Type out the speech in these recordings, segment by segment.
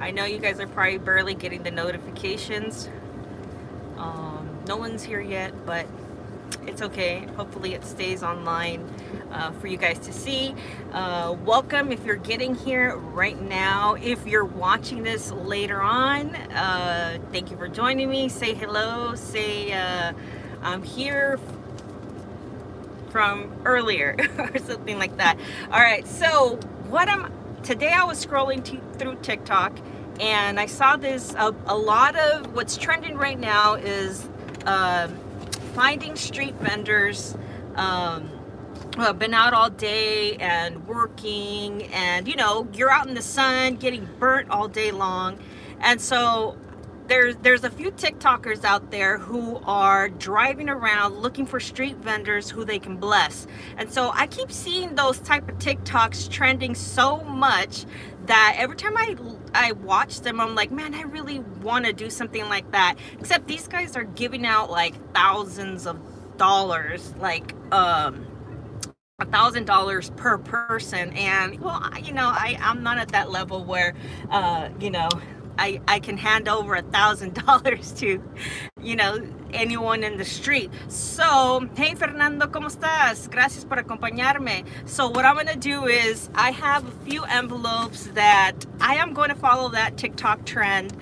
I know you guys are probably barely getting the notifications. No one's here yet, but it's okay. Hopefully it stays online for you guys to see. Welcome if you're getting here right now. If you're watching this later on, thank you for joining me. Say hello. Say I'm here from earlier or something like that. All right, so today I was scrolling through TikTok and I saw this, a lot of what's trending right now is finding street vendors who have been out all day and working, and you're out in the sun getting burnt all day long. And so there's a few TikTokers out there who are driving around looking for street vendors who they can bless. And so I keep seeing those type of TikToks trending so much that every time I watch them, I'm like, man, I really want to do something like that. Except these guys are giving out like thousands of dollars, like $1,000 per person. And well, I'm not at that level where I can hand over $1,000 to, anyone in the street. So, hey Fernando, ¿cómo estás? Gracias por acompañarme. So what I'm gonna do is I have a few envelopes that I am going to follow that TikTok trend.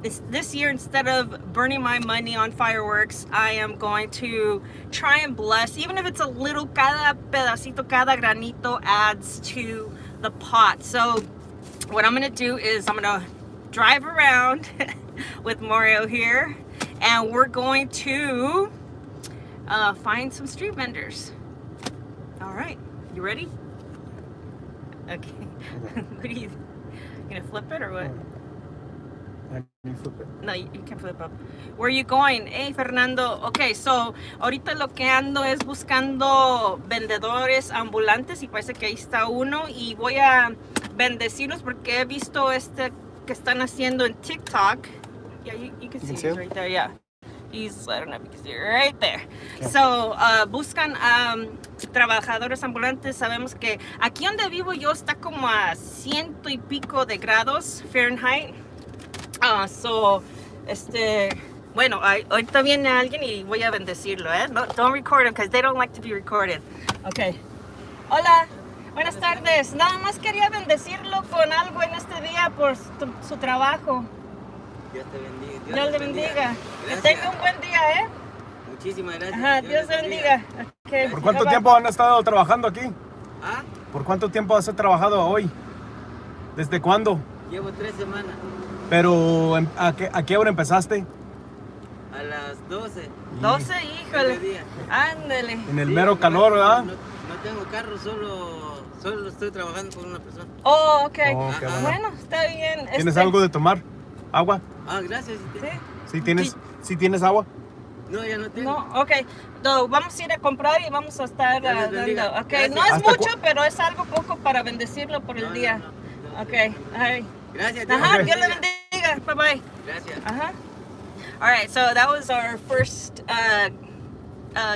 This year, instead of burning my money on fireworks, I am going to try and bless, even if it's a little, cada pedacito, cada granito adds to the pot. So what I'm gonna do is I'm gonna drive around with Mario here, and we're going to find some street vendors. All right, you ready? Okay. What are you gonna flip it or what? You flip it. No, you can flip up. Where are you going? Hey, Fernando. Okay, so ahorita lo que ando es buscando vendedores ambulantes y parece que ahí está uno y voy a bendecirlos porque he visto que están haciendo en TikTok. Yeah, you can see it right there, yeah. I don't know if you can see it right there. Okay. So, buscan trabajadores ambulantes. Sabemos que aquí donde vivo yo está como a 100 y pico de grados Fahrenheit. Bueno, ahorita viene alguien y voy a bendecirlo, ¿eh? No, don't record them because they don't like to be recorded. Okay. Hola. Buenas tardes. Nada más quería bendecirlo con algo en este día por su trabajo. Dios te bendiga. Dios le bendiga. Que tenga un buen día, ¿eh? Muchísimas gracias. Ajá, Dios te bendiga. Okay. ¿Por cuánto tiempo han estado trabajando aquí? ¿Ah? ¿Por cuánto tiempo has trabajado hoy? ¿Desde cuándo? Llevo 3 semanas. ¿Pero a qué hora empezaste? A las 12. 12, híjole. Ándale. En el mero calor, ¿verdad? No tengo carro, solo estoy trabajando con una persona. Oh, ok. Oh, qué bueno, está bien. ¿Tienes algo de tomar? ¿Agua? Ah, gracias. ¿Sí? ¿Sí tienes agua? No, ya no tengo. No, ok. No, vamos a ir a comprar y vamos a estar dando. Ok, Gracias. no es mucho, pero es algo poco para bendecirlo por el día. No. Ok, ay. Gracias. Ajá, Okay. Dios le bendiga. Bye bye. Gracias. Uh-huh. All right, so that was our first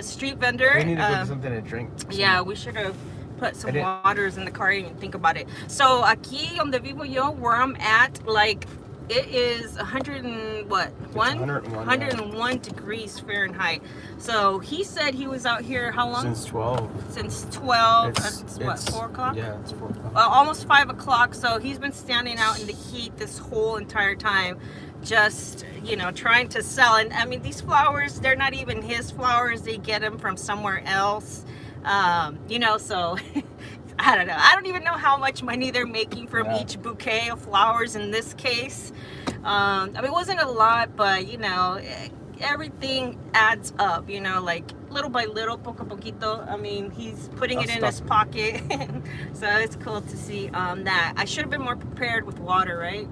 street vendor. We need to go get something to drink. Yeah, we should have put some waters in the car and think about it. So aquí donde vivo yo, where I'm at, like it is 101 degrees Fahrenheit. So he said he was out here how long? Since 12. Since 12. What, 4 o'clock? Yeah, it's 4 o'clock. Almost 5 o'clock. So he's been standing out in the heat this whole entire time, just trying to sell. And I mean, these flowers, they're not even his flowers. They get them from somewhere else. So I don't know. I don't even know how much money they're making from each bouquet of flowers in this case. I mean, it wasn't a lot, but everything adds up, like little by little, poco a poquito. I mean, he's putting it in his pocket. So it's cool to see that. I should have been more prepared with water, right?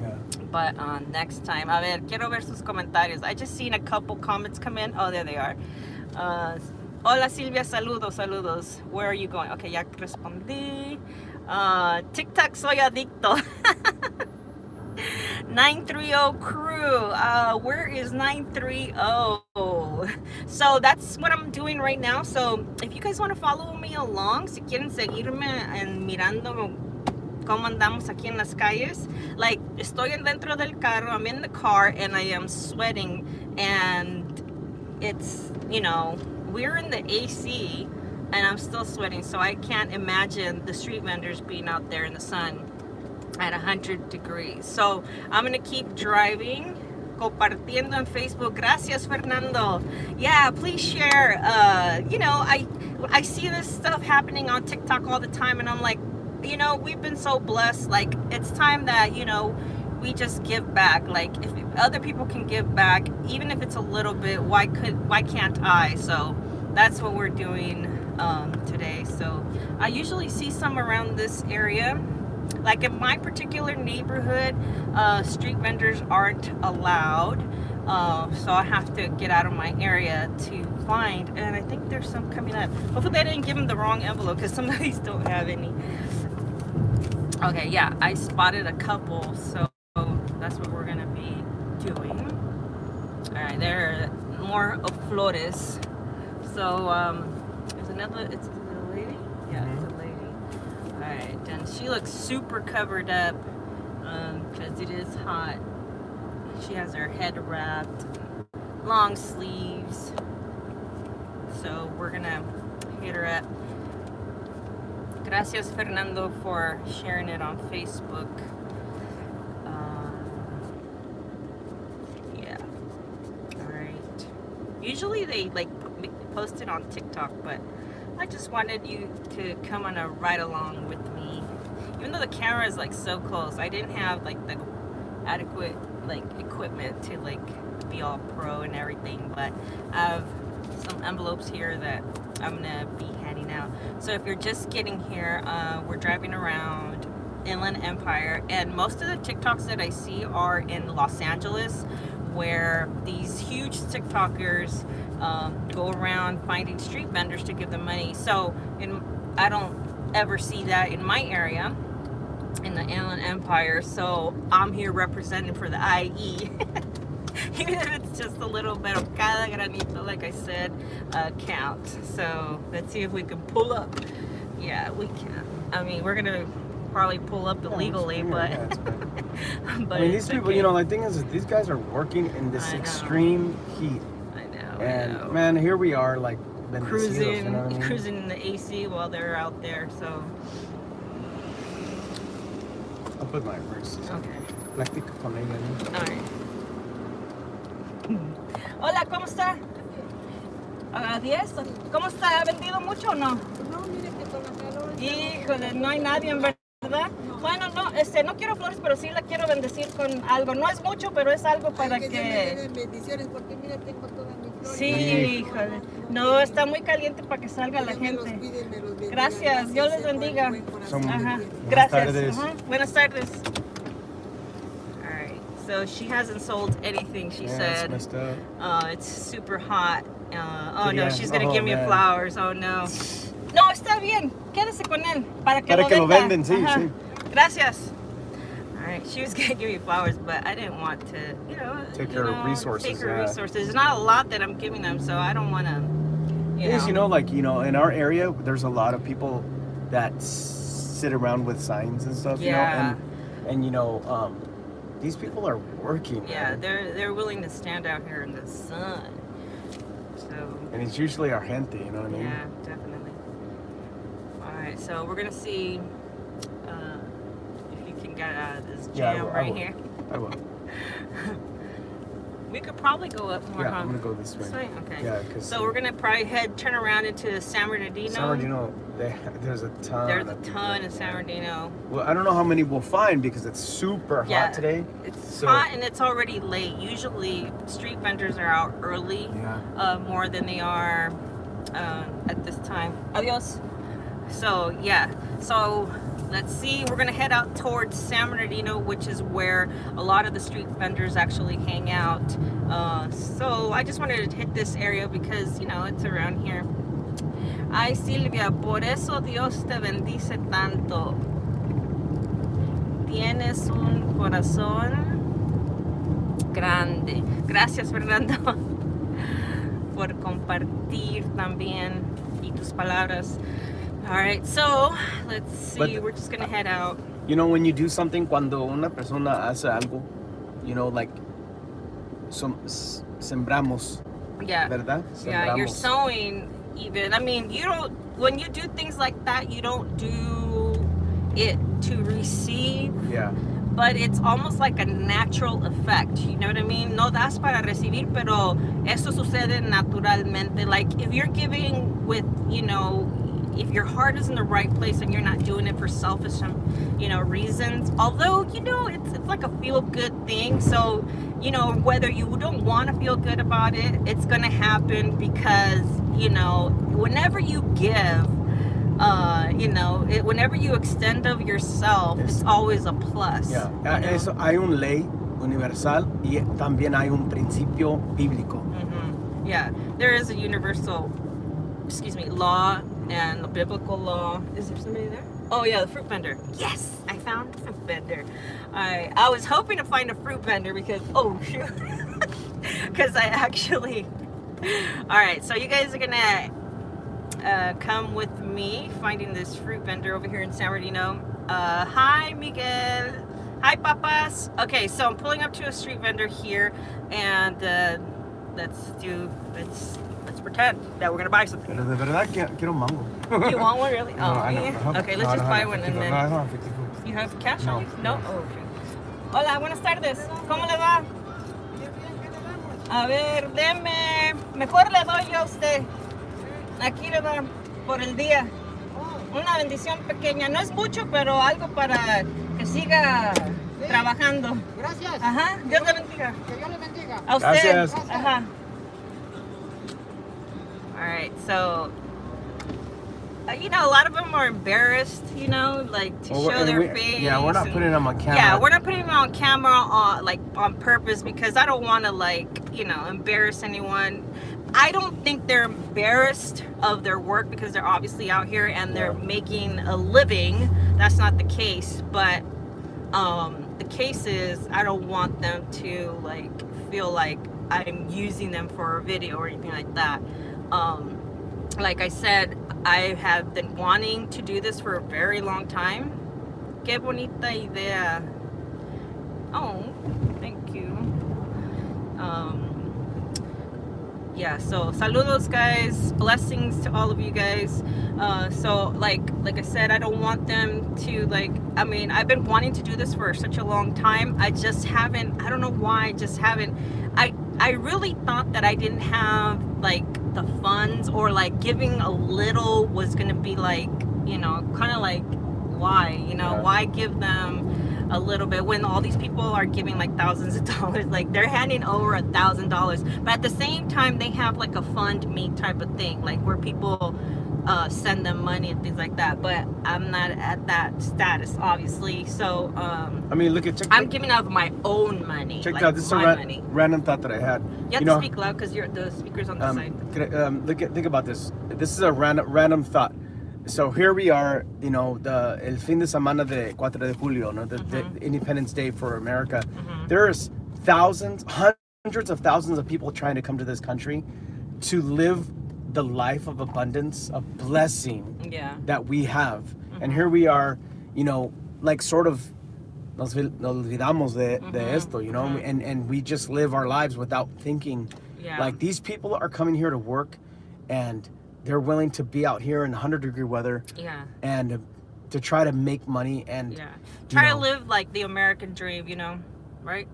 Yeah. But next time. A ver, quiero ver sus comentarios. I just seen a couple comments come in. Oh, there they are. Hola Silvia, saludos. Where are you going? Okay, ya respondí. TikTok soy adicto. 930 crew. Where is 930? So that's what I'm doing right now. So if you guys want to follow me along, si quieren seguirme en mirando cómo andamos aquí en las calles. Like, estoy dentro del carro, I'm in the car, and I am sweating, and it's, you know, we're in the AC, and I'm still sweating, so I can't imagine the street vendors being out there in the sun at 100 degrees. So I'm gonna keep driving, compartiendo en Facebook. Gracias, Fernando. Yeah, please share. You know, I see this stuff happening on TikTok all the time, and I'm like, you know, we've been so blessed. Like, it's time that, you know, we just give back. Like, if other people can give back, even if it's a little bit, why can't I? So that's what we're doing today. So I usually see some around this area. Like in my particular neighborhood, street vendors aren't allowed, so I have to get out of my area to find, and I think there's some coming up. Hopefully they didn't give them the wrong envelope, because some of these don't have any. Okay, yeah, I spotted a couple, so that's what we're gonna be doing. All right, there are more of flores. So there's another, it's a lady? Yeah, it's a lady. All right, and she looks super covered up because it is hot. She has her head wrapped, long sleeves. So we're gonna hit her up. Gracias, Fernando, for sharing it on Facebook. Yeah. All right. Usually they like post it on TikTok, but I just wanted you to come on a ride along with me. Even though the camera is like so close, I didn't have like the adequate like equipment to like be all pro and everything, but I have some envelopes here that I'm gonna be handing out. So if you're just getting here, we're driving around Inland Empire, and most of the TikToks that I see are in Los Angeles, where these huge TikTokers go around finding street vendors to give them money. So I don't ever see that in my area, in the Inland Empire. So I'm here representing for the IE. Even if it's just a little bit of cada granito, like I said, count. So let's see if we can pull up. Yeah, we can. I mean, we're gonna probably pull up illegally, but but I mean, these people, okay. you know, the thing is these guys are working in this extreme heat. I know. And man, here we are, like cruising, you know what I mean? cruising in the AC while they're out there. So I'll put my wrist. okay. Plática con ella, ¿no? All right. Hola, ¿cómo está? 10. ¿Cómo está? ¿Ha vendido mucho o no? No, mire que con la calor. Híjole, no hay nadie en verdad. Bueno, no, no quiero flores, pero sí la quiero bendecir con algo. No es mucho, pero es algo para Ay, que Dios me dé bendiciones, porque mira, tengo todas mis flores. Sí, híjole. No, está muy caliente para que salga la Dios me los gente. cuide, me los bendiga. Gracias, Dios les por el bendiga. buen corazón Son- que Ajá. tiene. Gracias. tardes. Ajá. Buenas tardes. All right. So she hasn't sold anything, she Yeah, it's said. messed up. It's super hot. Oh no, Yeah. she's gonna Oh, give me man. flowers. Oh no. No, está bien. Quédese con él para que Para lo que lo venda. venden, sí, Ajá. sí. Gracias. All right, she was gonna give me flowers, but I didn't want to, Take her resources, Take her yeah. resources. There's not a lot that I'm giving them, so I don't want to. You know, like, you know, in our area, there's a lot of people that sit around with signs and stuff, Yeah. you know, and you know, these people are working. Yeah, man. they're willing to stand out here in the sun. So. And it's usually our gente, you know what I mean? Yeah, definitely. All right, so we're gonna see if you can get out of this Yeah, I jam will, I right will. here. I will. We could probably go up more. Yeah, huh? I'm gonna go this way. This way? Okay. Yeah, because So we're gonna probably turn around into San Bernardino. San Bernardino, there's a ton. There's a of people. ton in San Bernardino. Well, I don't know how many we'll find because it's super Yeah. hot today. It's So- hot and it's already late. Usually street vendors are out early, Yeah. more than they are at this time. Adios. So yeah, so let's see. We're gonna head out towards San Bernardino, which is where a lot of the street vendors actually hang out. So I just wanted to hit this area because it's around here. Ay, Silvia, por eso Dios te bendice tanto. Tienes un corazón grande. Gracias, Fernando, por compartir también y tus palabras. All right, so let's see. But- We're just gonna head out. You know, when you do something, cuando una persona hace algo, you know, like, sembramos, Yeah. ¿verdad? Yeah, you're Sembramos. sowing even. I mean, you don't, when you do things like that, you don't do it to receive, Yeah. but it's almost like a natural effect. You know what I mean? No das para recibir, pero eso sucede naturalmente. Like if you're giving with, you know, if your heart is in the right place and you're not doing it for selfish, you know, reasons, although, you know, it's like a feel-good thing. So, you know, whether you don't want to feel good about it, it's going to happen because, you know, whenever you give, you know, whenever you extend of yourself, it's always a plus. Yeah. You know? Eso, hay un ley universal y también hay un principio bíblico. Mm-hmm. Yeah, there is a universal, law and a biblical law. Is there somebody there? Oh yeah, the fruit vendor. Yes, I found a fruit vendor. I was hoping to find a fruit vendor because, oh shoot, because I actually. All right, so you guys are gonna come with me finding this fruit vendor over here in San Bernardino. Hi Miguel. Hi papas. Okay, so I'm pulling up to a street vendor here, and let's pretend that we're gonna buy something. Pero de verdad quiero mango. You want one really? No, Oh, I don't. yeah. Okay, let's just buy one and then. No, I don't have 50 You have cash No. on you? No? Oh, okay. Hola, buenas tardes. ¿Cómo le va? A ver, deme. Mejor le doy yo a usted. Aquí le va por el día. Una bendición pequeña. No es mucho, pero algo para que siga trabajando. Gracias. Ajá. Dios le bendiga. Que Dios le bendiga. A usted. Gracias. Ajá. All right, so. You know, a lot of them are embarrassed, you know, like to show their face. Yeah, we're not putting them on camera. Yeah, we're not putting them on camera on purpose because I don't want to, like, you know, embarrass anyone. I don't think they're embarrassed of their work because they're obviously out here and they're making a living. That's not the case, but the case is I don't want them to, like, feel like I'm using them for a video or anything like that. Like I said, I have been wanting to do this for a very long time. Qué bonita idea. Oh, thank you. Yeah, so saludos guys, blessings to all of you guys. So like I said, I don't want them to, like, I mean, I've been wanting to do this for such a long time. I just haven't, I don't know why, I just haven't. I really thought that I didn't have, like, the funds, or like giving a little was gonna be, like, you know, kind of like, why, you know, why give them a little bit when all these people are giving like thousands of dollars, like they're handing over $1,000, but at the same time they have like a fund me type of thing, like where people send them money and things like that, but I'm not at that status, obviously. So I mean, look at TikTok. I'm giving out of my own money. Check like out, this is a money. random thought that I had. You have to speak loud because the speaker's on the side. Think about this. This is a random thought. So here we are, you know, el fin de semana de 4 de julio, no, the Independence Day for America. There's thousands, hundreds of thousands of people trying to come to this country to live the life of abundance, of blessing that we have. And here we are, you know, like sort of nos olvidamos de esto, you know, and we just live our lives without thinking. Like, these people are coming here to work, and they're willing to be out here in 100-degree weather and to try to make money and try to live like the American dream, you know, right?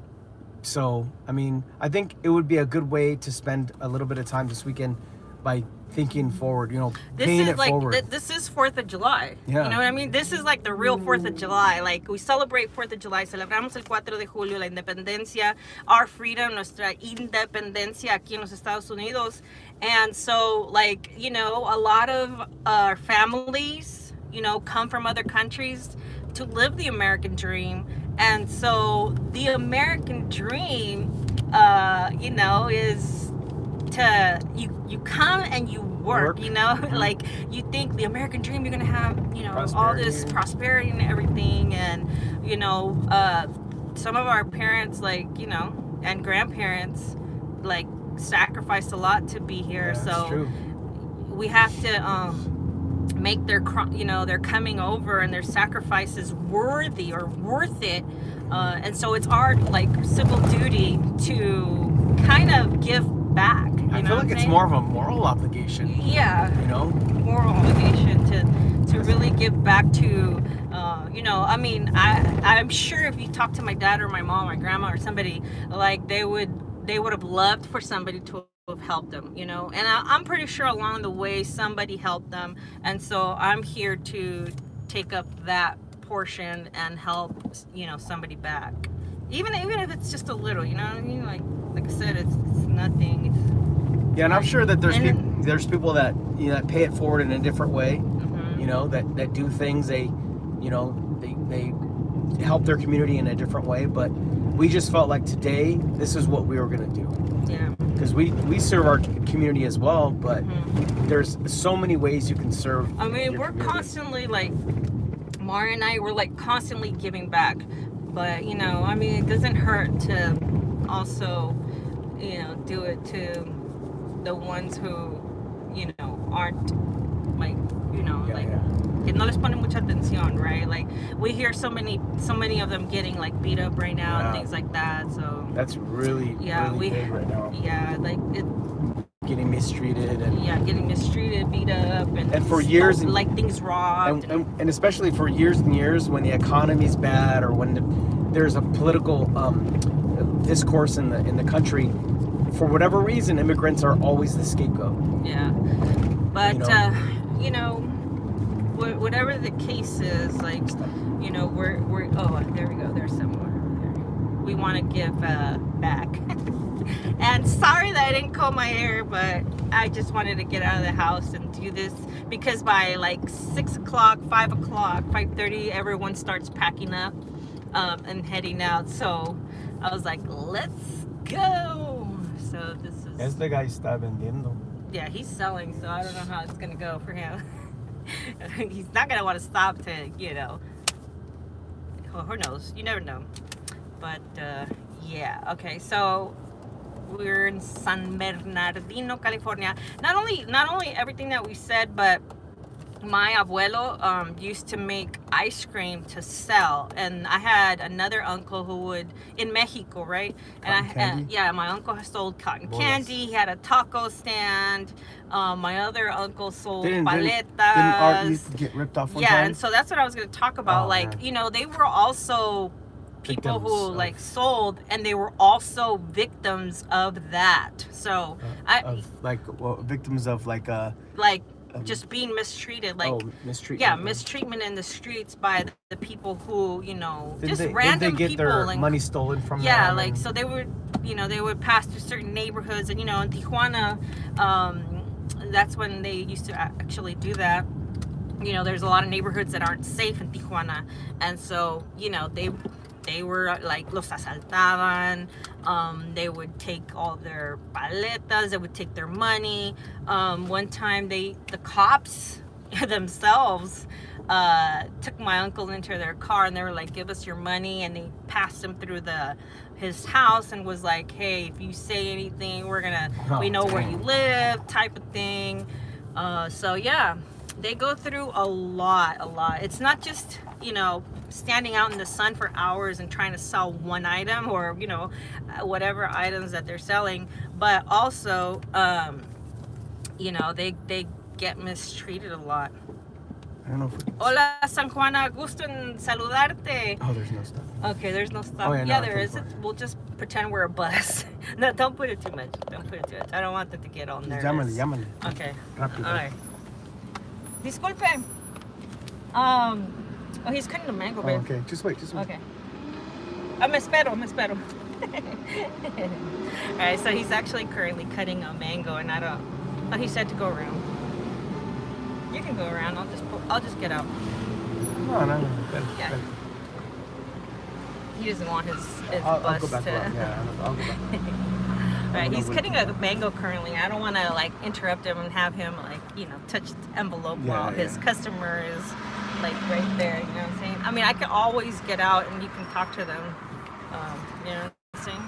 So, I mean, I think it would be a good way to spend a little bit of time this weekend by thinking forward, you know, paying it forward. This is 4th of July. Yeah. You know what I mean? This is like the real 4th of July. Like, we celebrate 4th of July. Celebramos el 4 de julio, la independencia, our freedom, nuestra independencia aquí en los Estados Unidos. And so, like, you know, a lot of our families, you know, come from other countries to live the American dream. And so the American dream, you know, is to you come and you work. You know, like, you think the American dream, you're gonna have, you know, all this prosperity and everything, and, you know, some of our parents, like, you know, and grandparents, like, sacrificed a lot to be here. So true. we have to make their their coming over and their sacrifices worthy or worth it. And so it's our like civil duty to kind of give back. I feel like it's more of a moral obligation. Yeah. Moral obligation to really give back to. I mean, I'm sure if you talk to my dad or my mom, my grandma or somebody, like they would have loved for somebody to have helped them, and I'm pretty sure along the way somebody helped them, and so I'm here to take up that portion and help somebody back, even if it's just a little, what I mean, like I said, it's nothing. And I'm sure that there's people that that pay it forward in a different way, that do things, they help their community in a different way, but we just felt like today this is what we were going to do. Yeah. Because we serve our community as well, but there's so many ways you can serve. I mean, we're community. constantly like Mara and I, we're like constantly giving back, but I mean, it doesn't hurt to also do it to the ones who aren't like que no les ponen mucha atención, right? Like we hear so many of them getting like beat up right now and things like that. So that's really big right now. Yeah, like it. Getting mistreated and getting mistreated, beat up, and for years, like things robbed, and especially for years and years when the economy's bad or when there's a political discourse in the country, for whatever reason, immigrants are always the scapegoat. Yeah, but whatever the case is, like we're there we go. There's someone over there. We want to give back. And sorry that I didn't comb my hair, but I just wanted to get out of the house and do this because by like 6 o'clock, 5 o'clock, 5:30, everyone starts packing up and heading out. So I was like, let's go. So this is. Este guy está vendiendo. Yeah, he's selling, so I don't know how it's gonna go for him. He's not gonna want to stop to, well, who knows? You never know. But yeah, okay, so we're in San Bernardino, California. Not only everything that we said, but my abuelo used to make ice cream to sell, and I had another uncle who would in Mexico, right? And my uncle sold cotton candy. He had a taco stand. My other uncle sold paletas. Didn't Art used to get ripped off one time? And so that's what I was going to talk about. They were also people who like sold, and they were also victims of that. So victims of just being mistreated, mistreatment. Yeah, mistreatment in the streets by the people who Didn't random they get people. their money stolen from them? Yeah, so they would they would pass through certain neighborhoods, and in Tijuana, that's when they used to actually do that. There's a lot of neighborhoods that aren't safe in Tijuana, and so they were like los asaltaban. They would take all their paletas. They would take their money. One time the cops themselves took my uncle into their car, and they were like, "Give us your money," and they passed him through his house and was like, "Hey, if you say anything, we know where you live," type of thing. So yeah, they go through a lot. It's not just standing out in the sun for hours and trying to sell one item or whatever items that they're selling, but also they get mistreated a lot. I don't know. Hola, San Juana, gusto en saludarte. Oh, there's no stop. Okay, there's no stop. Oh, yeah, there is. We'll just pretend we're a bus. No, don't put it too much. I don't want them to get all nervous. Llámale. Okay. Rápido. All right. Disculpe. Oh, he's cutting the mango, babe. Okay, just wait. Okay. Me espero. All right, so he's actually currently cutting a mango, and he said to go around. You can go around. I'll just get out. No. Yeah. He doesn't want his I'll bus go back to. around. Yeah, I'll go back. Right, he's cutting a mango currently. I don't want to interrupt him and have him touch the envelope while his customer is right there. You know what I'm saying? I mean, I can always get out and you can talk to them. You know what I'm saying?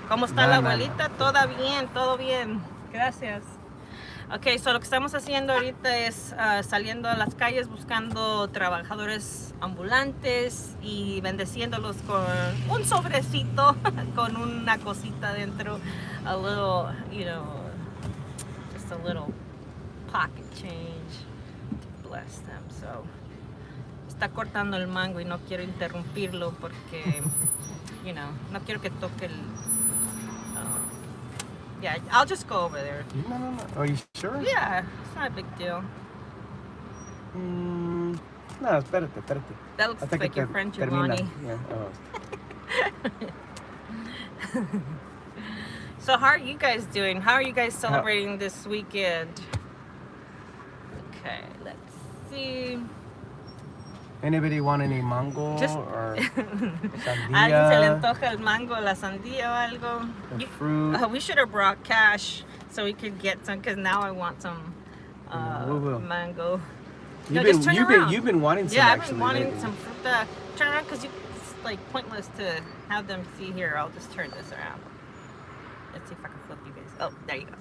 ¿Cómo está la abuelita? Todo bien. Gracias. Ok, so lo que estamos haciendo ahorita es saliendo a las calles buscando trabajadores ambulantes y bendeciéndolos con un sobrecito, con una cosita dentro, a little, you know, just a little pocket change to bless them. So, está cortando el mango y no quiero interrumpirlo porque, you know, no quiero que toque el... yeah, I'll just go over there. No. Are you sure? Yeah, it's not a big deal. No, espérate. That looks Hasta que like your friend termina. Giovanni. Yeah. Oh. So how are you guys doing? How are you guys celebrating this weekend? Okay, let's see. Anybody want any mango Just- or ¿A alguien se le sandía? antoja el mango, la sandía o algo? The fruit. We should have brought cash so we could get some, because now I want some We will. mango. No, just turn around. You've been wanting some Yeah, I've actually been wanting lately. some fruta. Turn around because it's like pointless to have them see here. I'll just turn this around. Let's see if I can flip you guys. Oh, there you go.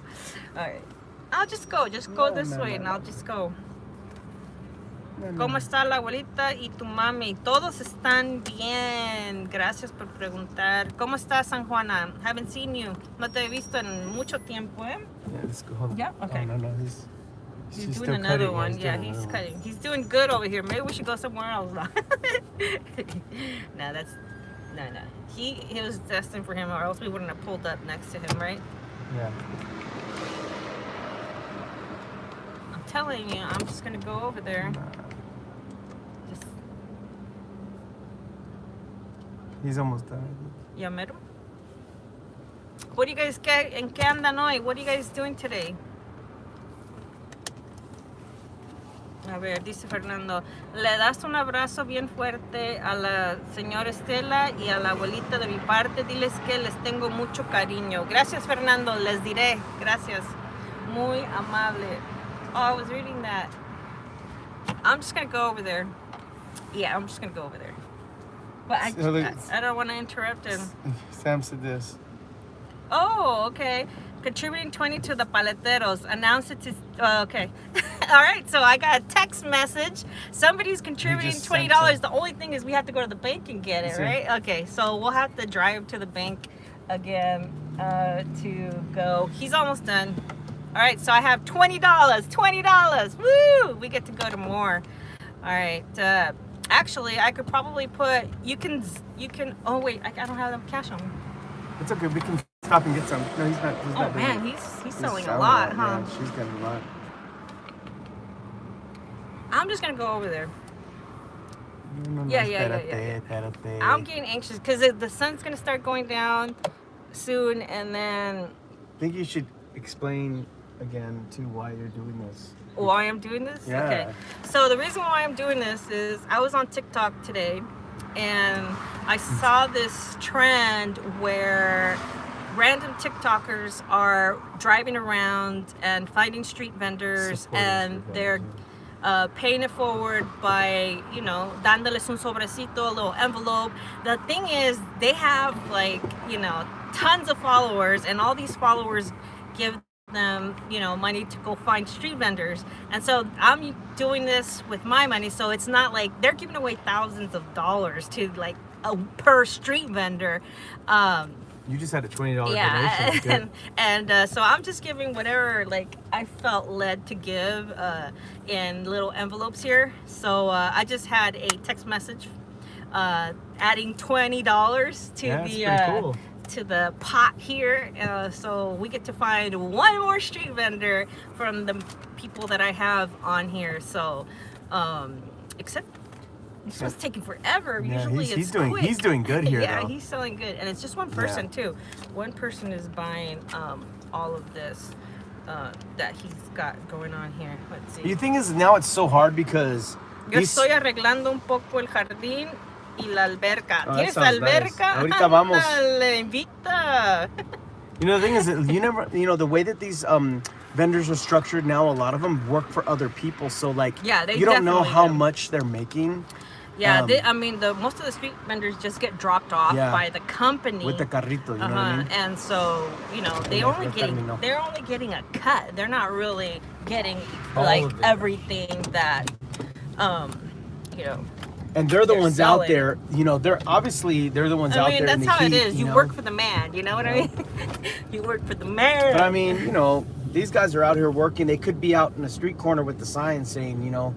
All right. I'll just go. Just go this way and I'll just go. ¿Cómo está la abuelita y tu mami? Todos están bien. Gracias por preguntar. ¿Cómo está San Juana? Haven't seen you. No te he visto en mucho tiempo, ¿eh? Yeah, let's go. Hold on. Yeah, okay. Oh, no, he's He's still doing another cutting. one. Yeah, doing he's another cutting. He's doing good over here. Maybe we should go somewhere else. No, that's no. He was destined for him, or else we wouldn't have pulled up next to him, right? one. Yeah. I'm telling you, I'm just gonna go over there. Just He's almost done. ya mero. What do you guys get? ¿En qué andan hoy? What are you guys doing today? A ver, dice Fernando, le das un abrazo bien fuerte a la señora Estela y a la abuelita de mi parte. Diles que les tengo mucho cariño. Gracias, Fernando. Les diré. Gracias. Muy amable. Oh, I was reading that. I'm just going to go over there. Yeah, I'm just going to go over there. But I don't want to interrupt him. Sam said this. Oh, okay. Contributing 20 to the paleteros. Announce it to... okay. All right, so I got a text message. Somebody's contributing just $20. sent it. The only thing is we have to go to the bank and get it, That's it. right? Okay, so we'll have to drive to the bank again to go. He's almost done. All right, so I have $20. $20. Woo! We get to go to more. All right. Actually, I could probably put... You can... Oh, wait. I don't have the cash on me. It's okay. We can stop and get some. No, he's not. He's Oh, not doing man. it. He's selling a lot, huh? Yeah, she's got a lot. I'm just going to go over there. No, Yeah. espérate. I'm getting anxious because the sun's gonna start going down soon, and then I think you should explain again too why you're doing this. why I'm doing this. Yeah. Okay. So the reason why I'm doing this is I was on TikTok today, and I saw this trend where random TikTokers are driving around and finding street vendors, Supporting and street they're vendors, paying it forward by, you know, dándoles un sobrecito, a little envelope. The thing is, they have like, you know, tons of followers, and all these followers give them, you know, money to go find street vendors. And so I'm doing this with my money, so it's not like they're giving away thousands of dollars to like per street vendor. You just had a $20 Yeah, donation. and so I'm just giving whatever like I felt led to give in little envelopes here. So I just had a text message adding $20 to Yeah, the that's pretty cool. to the pot here, so we get to find one more street vendor from the people that I have on here. So except this one's taking forever. Yeah, Usually he's it's doing quick. he's doing good here Yeah, though. he's selling good, and it's just one person too. One person is buying all of this that he's got going on here. Let's see. The thing is now it's so hard because Yo he's- estoy arreglando un poco el jardín y la alberca. Oh, that ¿Tienes sounds nice. alberca? Ahorita vamos. Ándale, invita. You know, the thing is that the way that these vendors are structured now, a lot of them work for other people. So like, Yeah, they you don't know definitely how do. much they're making. Yeah, I mean, most of the street vendors just get dropped off Yeah. by the company. with the carrito, you know what I mean? And so, you know, they're only getting a cut. They're not really getting All like of it. everything that, you know. And they're the They're ones out selling. there, you know, they're the ones out I mean, there in that's the how heat. it is. You know? work for the man. You know what I mean? You work for the man. But I mean, you know, these guys are out here working. They could be out in a street corner with the sign saying, you know,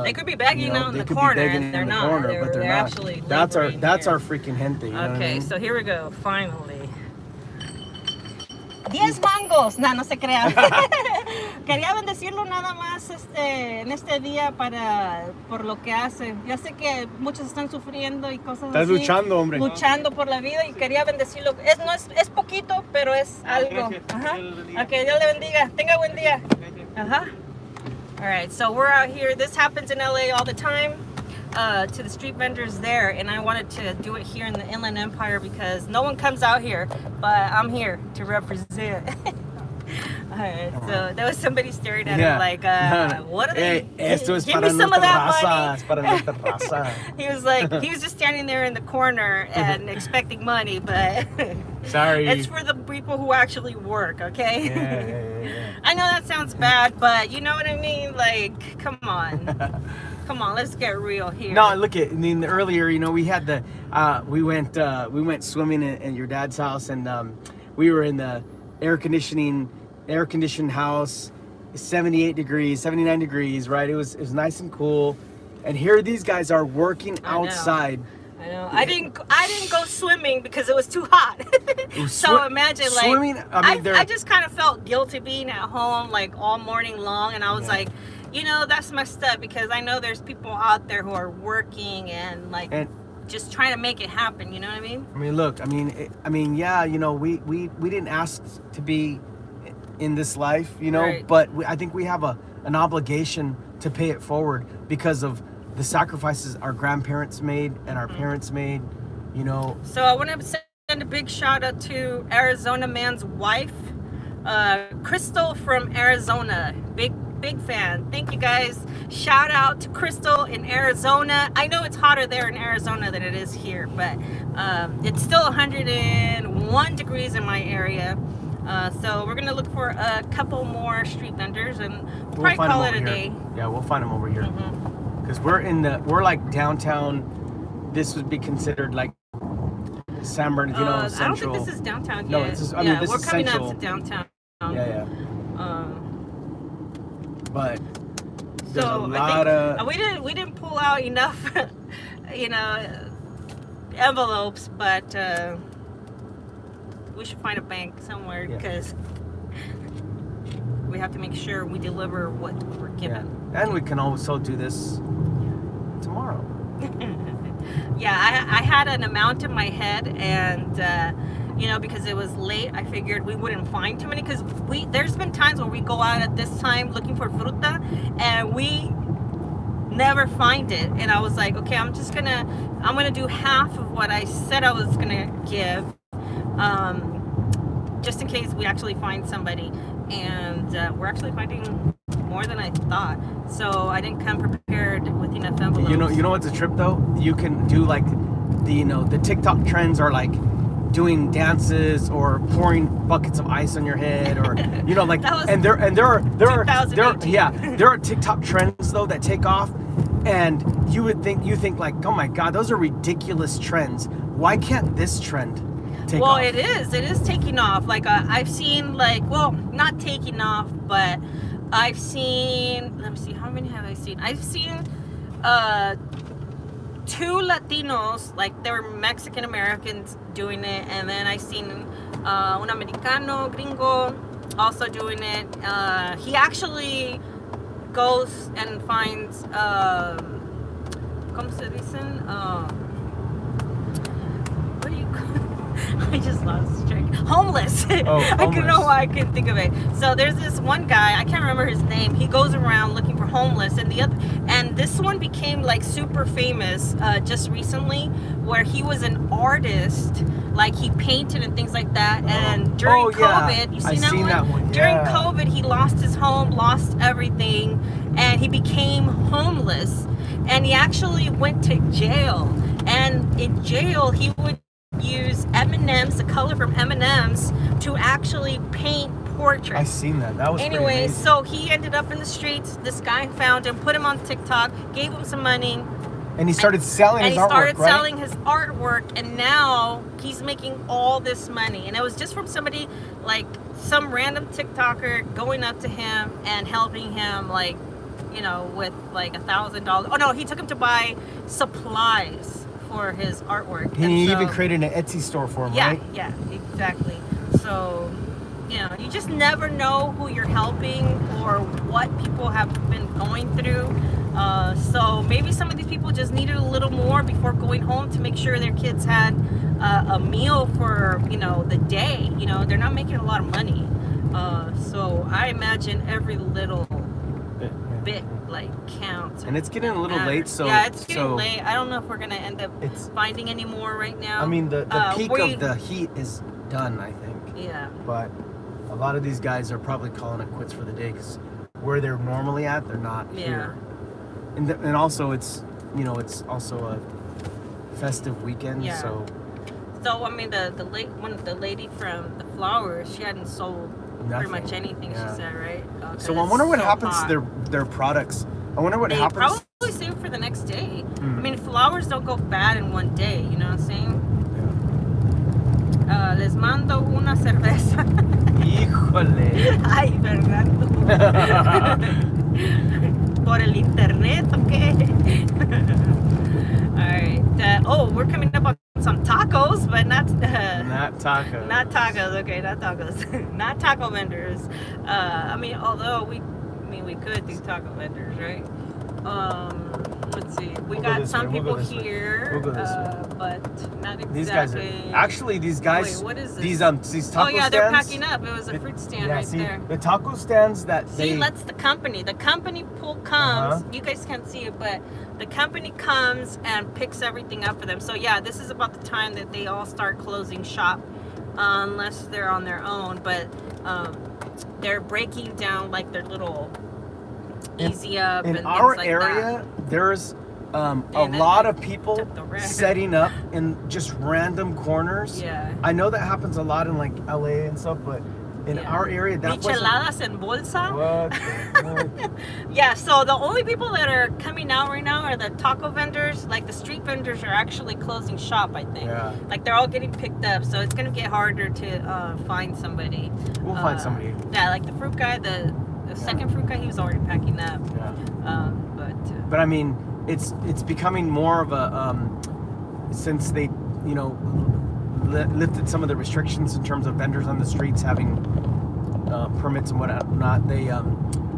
they could be begging out in they the could corner, be begging and they're in the not. corner, but they're not. Actually That's our laboring here. freaking gente. You know what I Okay, mean? so here we go. Finally. 10 mangos. No se crean. Quería bendecirlo nada más en este día por lo que hace. Ya sé que muchos están sufriendo y cosas Estás así. luchando, hombre. Luchando por la vida y quería bendecirlo. Es poquito, pero es algo. Ajá. Ok, Dios le bendiga. Tenga buen día. Ajá. All right, so we're out here. This happens in LA all the time. To the street vendors there, and I wanted to do it here in the Inland Empire because no one comes out here, but I'm here to represent. All right, so there was somebody staring at him like, what are they? Esto es Give para me some of nuestra that raza. money. Es para nuestra raza. He was just standing there in the corner and expecting money, but Sorry. it's for the people who actually work, okay? Yeah. I know that sounds bad, but you know what I mean? Like, come on. Come on, let's get real here. No, look at. I mean, earlier, you know, we had we went swimming in your dad's house, and we were in the air conditioned house, 78 degrees, 79 degrees, right? It was nice and cool, and here these guys are working outside. I know. I didn't go swimming because it was too hot. So imagine like swimming. I mean, I just kind of felt guilty being at home like all morning long, and I was like, you know, that's messed up because I know there's people out there who are working and like just trying to make it happen. You know what I mean? I mean, look. I mean, yeah. You know, we didn't ask to be in this life, you know, Right. but I think we have an obligation to pay it forward because of the sacrifices our grandparents made and our parents made. You know. So I want to send a big shout out to Arizona man's wife, Crystal from Arizona. Big fan. Thank you guys. Shout out to Crystal in Arizona. I know it's hotter there in Arizona than it is here, but it's still 101 degrees in my area. So we're gonna look for a couple more street vendors and we'll probably find call them it a over day. here. Yeah, we'll find them over here. Because we're like downtown. This would be considered like San Bernardino Central. I don't think this is downtown No, yet. this is. I mean, this we're is coming Central. up to downtown. Yeah. But there's a So lot I of. think we didn't pull out enough, you know, envelopes, but we should find a bank somewhere because we have to make sure we deliver what we're given. Yeah. And we can also do this tomorrow. Yeah, I had an amount in my head, and you know, because it was late, I figured we wouldn't find too many. Because there's been times where we go out at this time looking for fruta, and we never find it. And I was like, okay, I'm gonna do half of what I said I was gonna give, just in case we actually find somebody. And we're actually finding more than I thought. So I didn't come prepared with enough envelopes. You know what's a trip though? You can do like the TikTok trends are like doing dances or pouring buckets of ice on your head, or you know, like, and there are 2018. there are TikTok trends though that take off, and you think like, oh my god, those are ridiculous trends. Why can't this trend take off? Well, it is taking off. Like I've seen, like, well, not taking off, but I've seen, let me see, how many have I seen? I've seen 2 Latinos, like they're Mexican Americans doing it, and then I seen un Americano gringo also doing it. He actually goes and finds ¿cómo se dicen? What do you call it? I just lost track. Homeless. Oh, I don't know homeless. why I couldn't think of it. So there's this one guy, I can't remember his name. He goes around looking for homeless, and this one became like super famous just recently, where he was an artist, like he painted and things like that. And during COVID, you I've seen that one. During Yeah. COVID, he lost his home, lost everything, and he became homeless. and he actually went to jail. And in jail, he would use M&Ms, the color from M&Ms, to actually paint portraits. I seen that. That was pretty Anyway, amazing. so he ended up in the streets. This guy found him, put him on TikTok, gave him some money, And he started selling and his he artwork, started right? selling his artwork, and now he's making all this money. And it was just from somebody, like some random TikToker going up to him and helping him, like, you know, with like $1,000. Oh no, he took him to buy supplies for his artwork. He And even so- created an Etsy store for him, yeah, right? yeah, exactly. So, you know, you just never know who you're helping or what people have been going through. So maybe some of these people just needed a little more before going home to make sure their kids had a meal for, you know, the day. You know, they're not making a lot of money. So I imagine every little bit like counts. And it's getting a little matters. late, so yeah, it's getting so late. I don't know if we're gonna end up It's. finding any more right now. I mean, the peak we- of the heat is done, I think. Yeah. But a lot of these guys are probably calling it quits for the day because where they're normally at, they're not Yeah. here. And also it's, you know, it's also a festive weekend, Yeah. so So I mean, the lady from the flowers, she hadn't sold pretty much nothing. anything. Yeah. She said, right? So I wonder what happens to their products. I wonder what They happens. probably save for the next day. Mm. I mean, flowers don't go bad in one day. You know what I'm saying? Yeah. Les mando una cerveza. Híjole. Ay, Fernando. Por el internet, okay. All right. Oh, we're coming up on some tacos, but not. Not tacos. Not tacos, okay, not tacos. Not taco vendors. I mean, although we could do taco vendors, right? Let's see. We We'll go got this some way, we'll go people this way. here, We'll go this way. but not exactly. These guys are actually these guys. Wait, what is this? These taco oh yeah, they're stands. packing up. It was a fruit stand Yeah, right see there. the taco stands that See, they. that's the company. The company pool comes. Uh-huh. You guys can't see it, but the company comes and picks everything up for them. So yeah, this is about the time that they all start closing shop, unless they're on their own. But they're breaking down like their little easy up In and our things like area, there's a then lot they of people took the rest. setting up in just random corners. that. Yeah. I know that happens a lot in like LA and stuff, but in Yeah. our area, that wasn't. Micheladas en bolsa. What the heck? Yeah, so the only people that are coming out right now are the taco vendors. Like the street vendors are actually closing shop, I think. Yeah. Like they're all getting picked up, so it's gonna get harder to find somebody. We'll find somebody. Yeah, like the fruit guy, the second fruit guy, he was already packing up. Yeah. But But I mean, it's becoming more of a since they, you know, lifted some of the restrictions in terms of vendors on the streets having permits and whatnot. They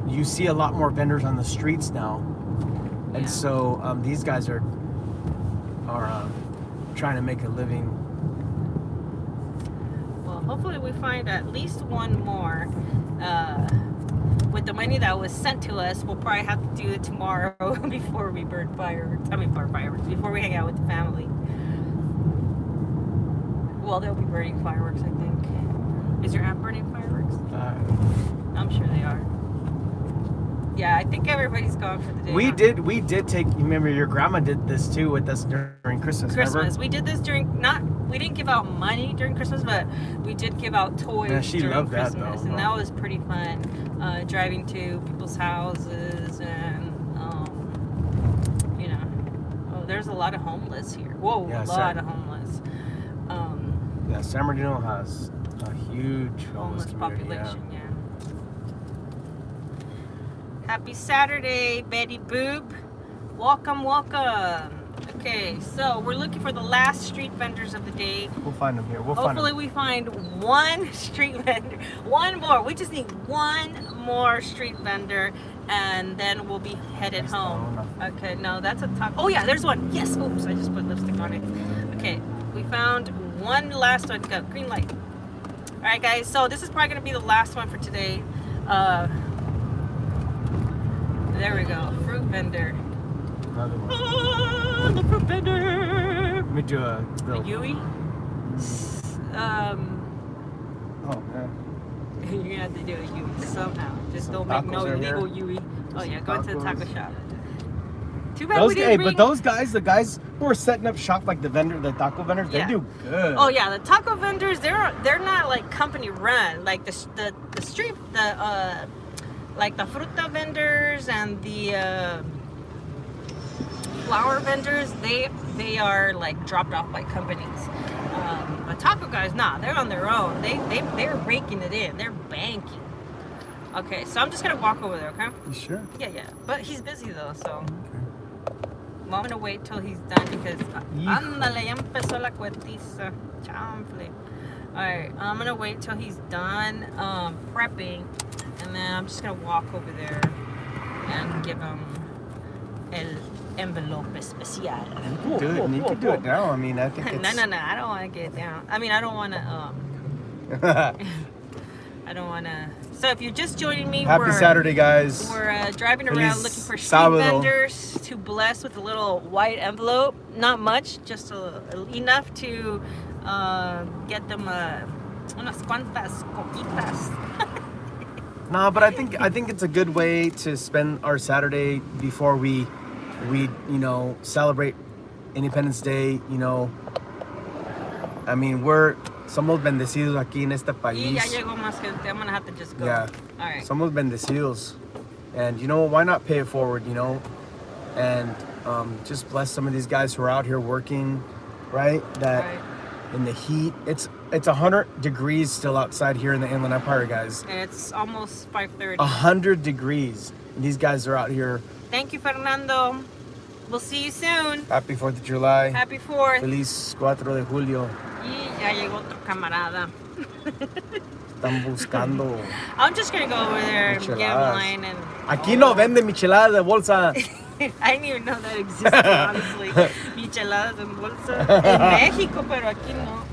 you see a lot more vendors on the streets now, and Yeah. so these guys are trying to make a living. well, hopefully we find at least one more. With the money that was sent to us, we'll probably have to do it tomorrow before we burn fireworks. Before we hang out with the family. Well, they'll be burning fireworks, I think. Is your aunt burning fireworks? I'm sure they are. Yeah, I think everybody's gone for the day. We huh? did take. You remember your grandma did this too with us during Christmas. Christmas. Remember? We did this we didn't give out money during Christmas, but we did give out toys Yeah, she during loved that, Christmas, though. and that was pretty fun. Driving to people's houses and you know, there's a lot of homeless here. Whoa, Yeah, a lot of homeless. Yeah, San Bernardino has a huge Homeless community, population. Yeah. Happy Saturday, Betty Boop. Welcome, welcome. Okay, so we're looking for the last street vendors of the day. We'll find them here. We'll find Hopefully them. we find one street vendor. One more. We just need one more street vendor and then we'll be headed Nice home. one. Okay, no, that's a taco. Oh yeah, there's one. Yes. Oops, I just put lipstick on it. Okay, we found one last one. Go, green light. All right, guys. So this is probably gonna be the last one for today. There we go. Fruit vendor. Another one. Ah, the fruit vendor. Let me do a The little. Yui. Oh man. You're gonna have to do a Yui somehow. Just Some don't make no tacos are here. illegal Yui. Oh yeah, go into the taco Tacos. shop. Too bad we didn't bring... But those guys, the guys who are setting up shop, like the taco vendors, Yeah. they do good. Oh yeah, the taco vendors, they're not like company run. Like the street, like the fruta vendors and the flower vendors, they are like dropped off by companies. The taco guys, nah, they're on their own. They're raking it in. They're banking. Okay, so I'm just gonna walk over there. Okay. You sure? Yeah. But he's busy though, so. Well, I'm gonna wait till he's done because ándale, ya empezó la cuetiza. Chanfle. Alright, I'm gonna wait till he's done prepping, and then I'm just gonna walk over there and give him el envelope especial. You can do it now. I mean, I think it's... No, I don't want to get down. I mean, I don't want to I don't want to. So if you're just joining me, Happy Saturday, guys. We're driving around Feliz looking for street sábado. vendors to bless with a little white envelope. Not much, just enough to get them unas cuantas coquitas. No, but I think it's a good way to spend our Saturday before we celebrate Independence Day. You know, I mean, somos bendecidos aquí en este Y país. ya llegó más gente. I'm gonna have to just go. Yeah. All right. Somos bendecidos, and why not pay it forward? And just bless some of these guys who are out here working, right? Right. In the heat, it's 100 degrees still outside here in the Inland Empire, guys. And it's almost 5:30. 100 degrees. And these guys are out here. Thank you, Fernando. We'll see you soon. Happy 4th of July. Happy 4th. Feliz 4 de Julio. Y ya llegó otro camarada. Están buscando I'm just gonna go over there and get micheladas. mine and. Aquí no venden micheladas de bolsa. I didn't even know that existed, honestly. Micheladas en bolsa. En México, pero aquí no.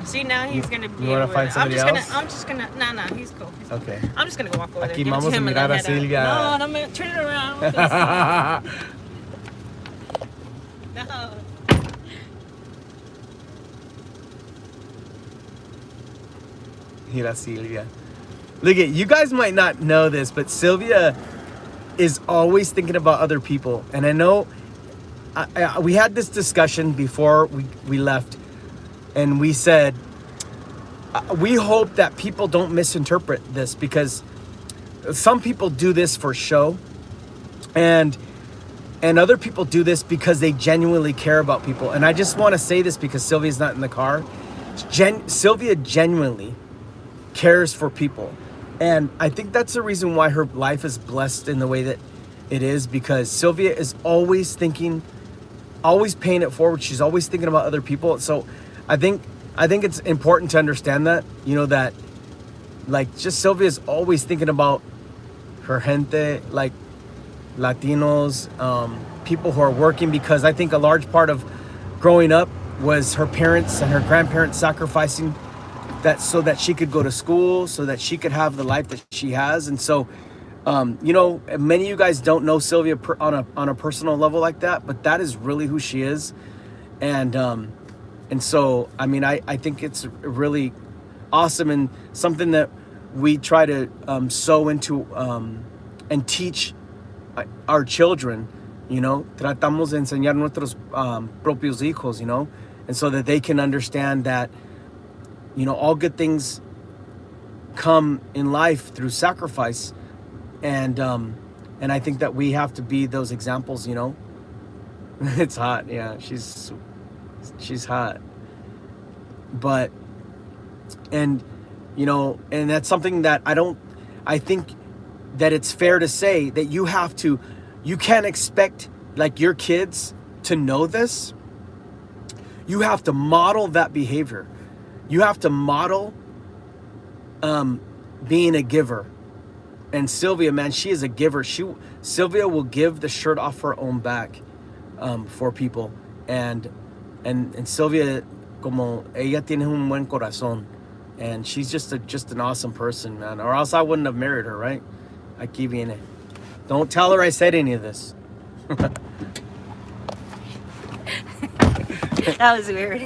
See, now he's gonna be. You wanna able find somebody else? I'm just gonna. No, he's cool. He's cool. Okay. I'm just gonna go walk over there. Aquí give it to vamos a him and mirar then a head out. Silvia. No, man, turn it around. No. Mira Silvia. Look at you guys might not know this, but Sylvia is always thinking about other people. And I know we had this discussion before we left, and we said we hope that people don't misinterpret this, because some people do this for show, and other people do this because they genuinely care about people. And I just want to say this because Sylvia's not in the car. Sylvia genuinely cares for people. And I think that's the reason why her life is blessed in the way that it is, because Sylvia is always thinking, always paying it forward. She's always thinking about other people. So I think it's important to understand that, that like just Sylvia is always thinking about her gente, like Latinos, people who are working, because I think a large part of growing up was her parents and her grandparents sacrificing that so that she could go to school, so that she could have the life that she has. And so, many of you guys don't know Sylvia on a personal level like that, but that is really who she is. And so, I mean, I think it's really awesome and something that we try to sow into and teach our children, tratamos de enseñar nuestros propios hijos, and so that they can understand that, all good things come in life through sacrifice. And I think that we have to be those examples, It's hot. Yeah, she's hot. But, and that's something that I think that it's fair to say that you can't expect like your kids to know this. You have to model that behavior. You have to model being a giver. And Sylvia, man, she is a giver. Sylvia will give the shirt off her own back for people. And Sylvia, como ella tiene un buen corazón, and she's just an awesome person, man. Or else I wouldn't have married her, right? Aquí viene. Don't tell her I said any of this. That was weird.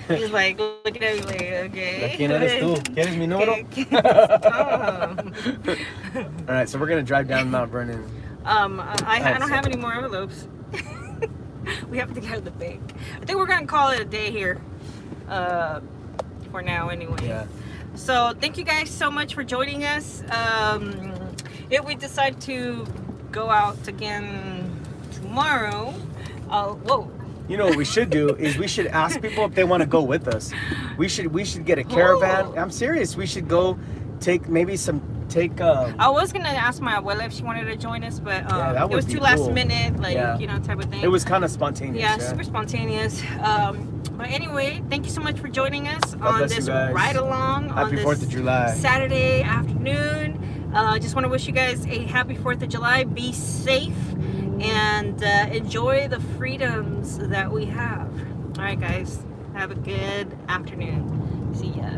He was like looking at me like, okay. ¿Quién eres tú? ¿Quieres mi número? All right, so we're gonna drive down Mount Vernon. I don't have any more envelopes. We have to go to the bank. I think we're gonna call it a day here. For now, anyway. Yeah. So thank you guys so much for joining us. If we decide to go out again tomorrow, whoa. You know what we should do is we should ask people if they want to go with us. We should get a caravan. Oh. I'm serious. We should go take maybe I was gonna ask my abuela if she wanted to join us, but that it would was be too last cool. minute, like Yeah. type of thing. It was kind of spontaneous. Yeah, super spontaneous. But anyway, thank you so much for joining us on bless you this guys. ride along on Happy this 4th of July. Saturday afternoon. Just want to wish you guys a happy 4th of July. Be safe and enjoy the freedoms that we have. All right, guys. Have a good afternoon. See ya.